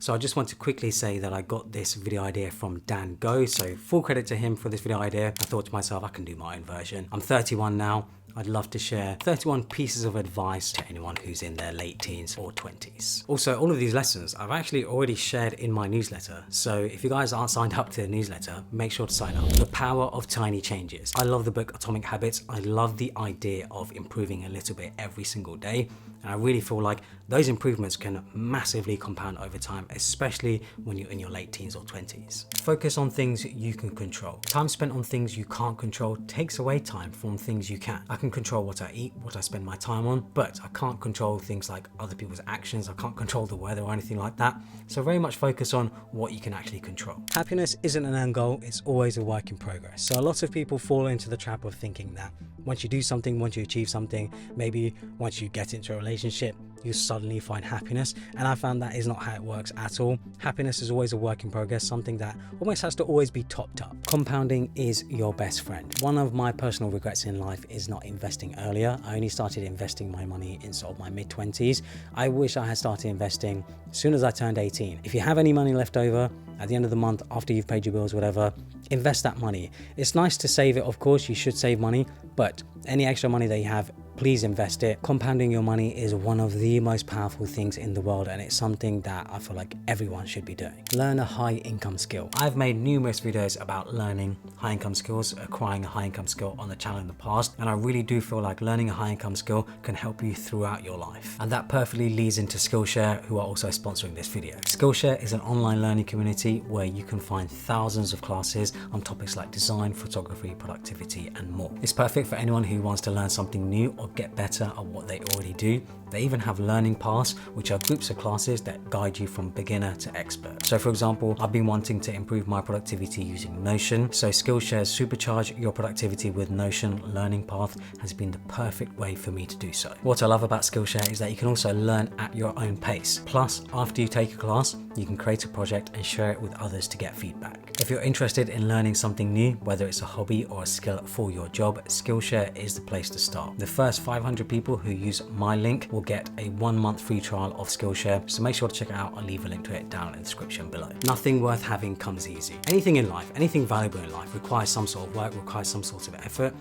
So I just want to quickly say that I got this video idea from Dan Go, so full credit to him for this video idea. I thought to myself, I can do my own version. I'm 31 now. I'd love to share 31 pieces of advice to anyone who's in their late teens or 20s. Also, all of these lessons I've actually already shared in my newsletter. So if you guys aren't signed up to the newsletter, make sure to sign up. The power of tiny changes. I love the book Atomic Habits. I love the idea of improving a little bit every single day. And I really feel like those improvements can massively compound over time, especially when you're in your late teens or 20s. Focus on things you can control. Time spent on things you can't control takes away time from things you can. I can control what I eat, what I spend my time on, but I can't control things like other people's actions. I can't control the weather or anything like that. So very much focus on what you can actually control. Happiness isn't an end goal, it's always a work in progress. So a lot of people fall into the trap of thinking that once you do something, once you achieve something, maybe once you get into a relationship, you suddenly find happiness. And I found that is not how it works at all. Happiness is always a work in progress, something that almost has to always be topped up. Compounding is your best friend. One of my personal regrets in life is not investing earlier. I only started investing my money in sort of my mid-20s. I wish I had started investing as soon as I turned 18. If you have any money left over at the end of the month, after you've paid your bills, whatever, invest that money. It's nice to save it, of course, you should save money, but any extra money that you have, please invest it. Compounding your money is one of the most powerful things in the world, and it's something that I feel like everyone should be doing. Learn a high income skill. I've made numerous videos about learning high income skills, acquiring a high income skill on the channel in the past, and I really do feel like learning a high income skill can help you throughout your life. And that perfectly leads into Skillshare, who are also sponsoring this video. Skillshare is an online learning community where you can find thousands of classes on topics like design, photography, productivity, and more. It's perfect for anyone who wants to learn something new or get better at what they already do. They even have learning paths, which are groups of classes that guide you from beginner to expert. So for example, I've been wanting to improve my productivity using Notion. So Skillshare's Supercharge Your Productivity with Notion learning path has been the perfect way for me to do so. What I love about Skillshare is that you can also learn at your own pace. Plus, after you take a class, you can create a project and share it with others to get feedback. If you're interested in learning something new, whether it's a hobby or a skill for your job, Skillshare is the place to start. The first 500 people who use my link will get a 1-month free trial of Skillshare, so make sure to check it out. I'll leave a link to it down in the description below. Nothing worth having comes easy. Anything in life, anything valuable in life requires some sort of work, requires some sort of effort.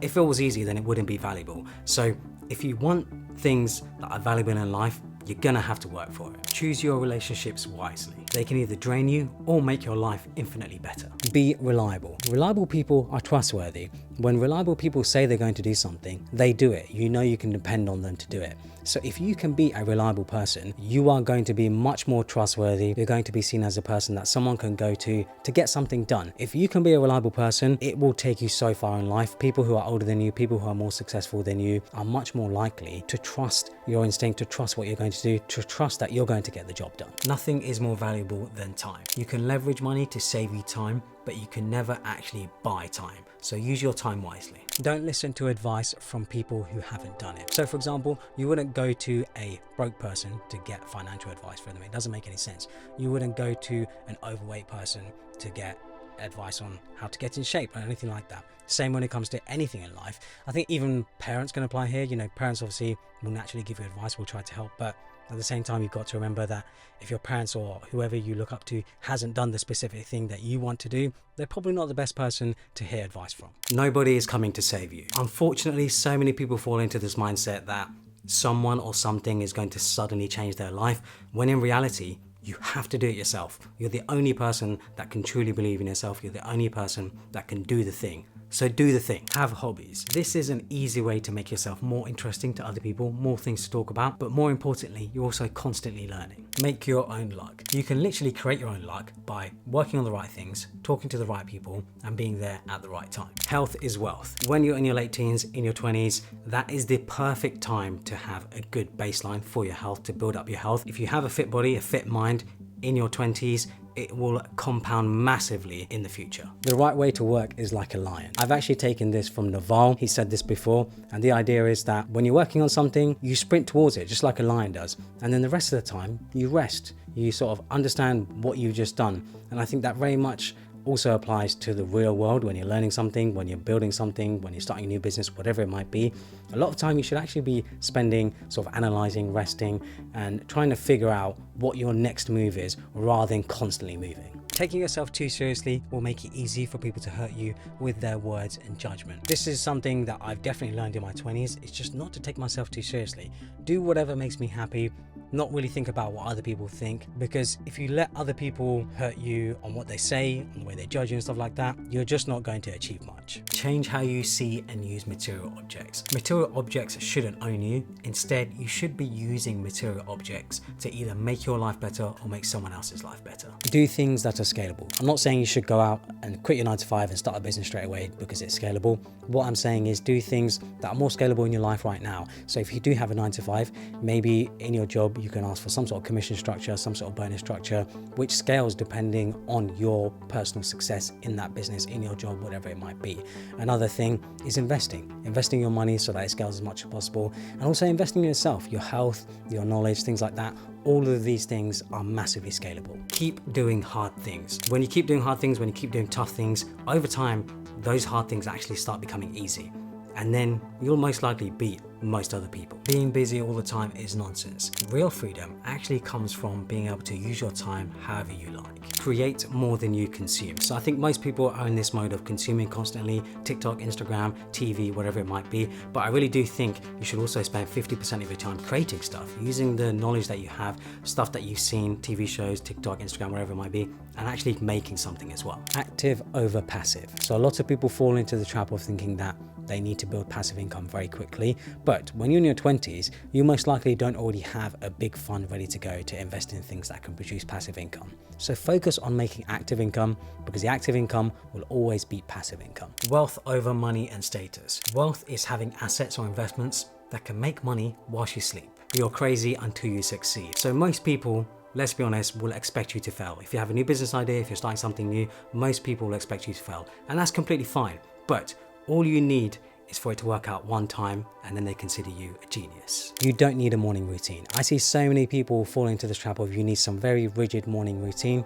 If it was easy, then it wouldn't be valuable. So if you want things that are valuable in life, you're gonna have to work for it. Choose your relationships wisely. They can either drain you or make your life infinitely better. Be reliable. Reliable people are trustworthy. When reliable people say they're going to do something, they do it. You know you can depend on them to do it. So if you can be a reliable person, you are going to be much more trustworthy. You're going to be seen as a person that someone can go to get something done. If you can be a reliable person, it will take you so far in life. People who are older than you, people who are more successful than you are much more likely to trust your instinct, to trust what you're going to do, to trust that you're going to get the job done. Nothing is more valuable than time. You can leverage money to save you time, but you can never actually buy time. So use your time wisely. Don't listen to advice from people who haven't done it. So for example, you wouldn't go to a broke person to get financial advice from them. It doesn't make any sense. You wouldn't go to an overweight person to get advice on how to get in shape or anything like that. Same when it comes to anything in life. I think even parents can apply here. You know, parents obviously will naturally give you advice, will try to help, but at the same time, you've got to remember that if your parents or whoever you look up to hasn't done the specific thing that you want to do, they're probably not the best person to hear advice from. Nobody is coming to save you. Unfortunately, so many people fall into this mindset that someone or something is going to suddenly change their life, when in reality, you have to do it yourself. You're the only person that can truly believe in yourself. You're the only person that can do the thing. So do the thing. Have hobbies. This is an easy way to make yourself more interesting to other people, more things to talk about, but more importantly, you're also constantly learning. Make your own luck. You can literally create your own luck by working on the right things, talking to the right people, and being there at the right time. Health is wealth. When you're in your late teens, in your 20s, that is the perfect time to have a good baseline for your health, to build up your health. If you have a fit body, a fit mind in your 20s, it will compound massively in the future. The right way to work is like a lion. I've actually taken this from Naval. He said this before, and the idea is that when you're working on something, you sprint towards it just like a lion does, and then the rest of the time you rest. You sort of understand what you've just done, and I think that very much also applies to the real world when you're learning something, when you're building something, when you're starting a new business, whatever it might be. A lot of time you should actually be spending sort of analyzing, resting, and trying to figure out what your next move is rather than constantly moving. Taking yourself too seriously will make it easy for people to hurt you with their words and judgment. This is something that I've definitely learned in my 20s. It's just not to take myself too seriously. Do whatever makes me happy, not really think about what other people think, because if you let other people hurt you on what they say, on the way they judge you and stuff like that, you're just not going to achieve much. Change how you see and use material objects. Material objects shouldn't own you. Instead, you should be using material objects to either make your life better or make someone else's life better. Do things that are scalable. I'm not saying you should go out and quit your 9 to 5 and start a business straight away because it's scalable. What I'm saying is do things that are more scalable in your life right now. So if you do have a 9 to 5, maybe in your job, you can ask for some sort of commission structure, some sort of bonus structure, which scales depending on your personal success in that business, in your job, whatever it might be. Another thing is investing your money so that it scales as much as possible, and also investing in yourself, your health, your knowledge, things like that. All of these things are massively scalable. Keep doing hard things. When you keep doing hard things, when you keep doing tough things, over time, those hard things actually start becoming easy. And then you'll most likely beat most other people. Being busy all the time is nonsense. Real freedom actually comes from being able to use your time however you like. Create more than you consume. So I think most people are in this mode of consuming constantly, TikTok, Instagram, TV, whatever it might be. But I really do think you should also spend 50% of your time creating stuff, using the knowledge that you have, stuff that you've seen, TV shows, TikTok, Instagram, whatever it might be, and actually making something as well. Active over passive. So a lot of people fall into the trap of thinking that they need to build passive income very quickly. But when you're in your 20s, you most likely don't already have a big fund ready to go to invest in things that can produce passive income. So focus on making active income, because the active income will always beat passive income. Wealth over money and status. Wealth is having assets or investments that can make money whilst you sleep. You're crazy until you succeed. So most people, let's be honest, will expect you to fail. If you have a new business idea, if you're starting something new, most people will expect you to fail. And that's completely fine. But all you need is for it to work out one time, and then they consider you a genius. You don't need a morning routine. I see so many people fall into this trap of you need some very rigid morning routine.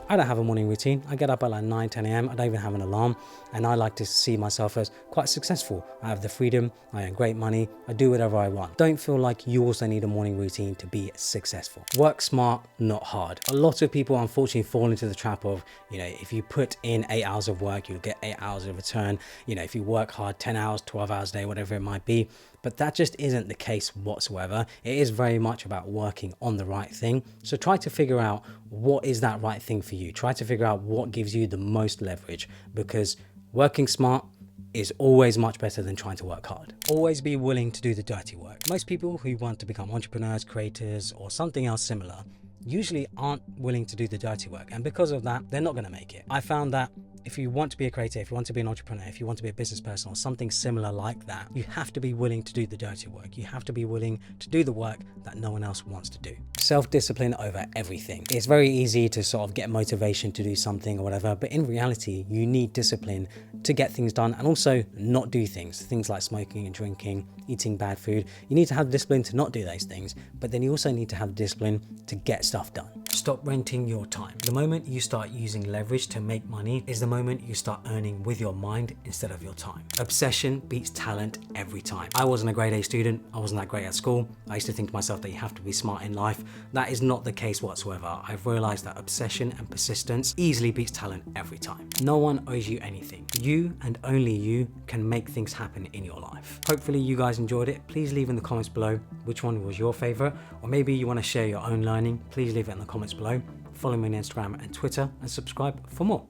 I don't have a morning routine. I get up at like 9, 10 a.m. I don't even have an alarm. And I like to see myself as quite successful. I have the freedom, I earn great money, I do whatever I want. Don't feel like you also need a morning routine to be successful. Work smart, not hard. A lot of people unfortunately fall into the trap of, if you put in 8 hours of work, you'll get 8 hours of return. If you work hard 10 hours, 12 hours a day, whatever it might be. But that just isn't the case whatsoever. It is very much about working on the right thing. So try to figure out what is that right thing for you. Try to figure out what gives you the most leverage, because working smart is always much better than trying to work hard. Always be willing to do the dirty work. Most people who want to become entrepreneurs, creators, or something else similar usually aren't willing to do the dirty work. And because of that, they're not going to make it. I found that if you want to be a creator, if you want to be an entrepreneur, if you want to be a business person or something similar like that, you have to be willing to do the dirty work. You have to be willing to do the work that no one else wants to do. Self-discipline over everything. It's very easy to sort of get motivation to do something or whatever, but in reality, you need discipline to get things done and also not do things like smoking and drinking, eating bad food. You need to have discipline to not do those things, but then you also need to have discipline to get stuff done. Stop renting your time. The moment you start using leverage to make money is the moment you start earning with your mind instead of your time. Obsession beats talent every time. I wasn't a grade A student. I wasn't that great at school. I used to think to myself that you have to be smart in life. That is not the case whatsoever. I've realized that obsession and persistence easily beats talent every time. No one owes you anything. You and only you can make things happen in your life. Hopefully you guys enjoyed it. Please leave in the comments below which one was your favorite, or maybe you want to share your own learning. Please leave it in the comments below. Follow me on Instagram and Twitter and subscribe for more.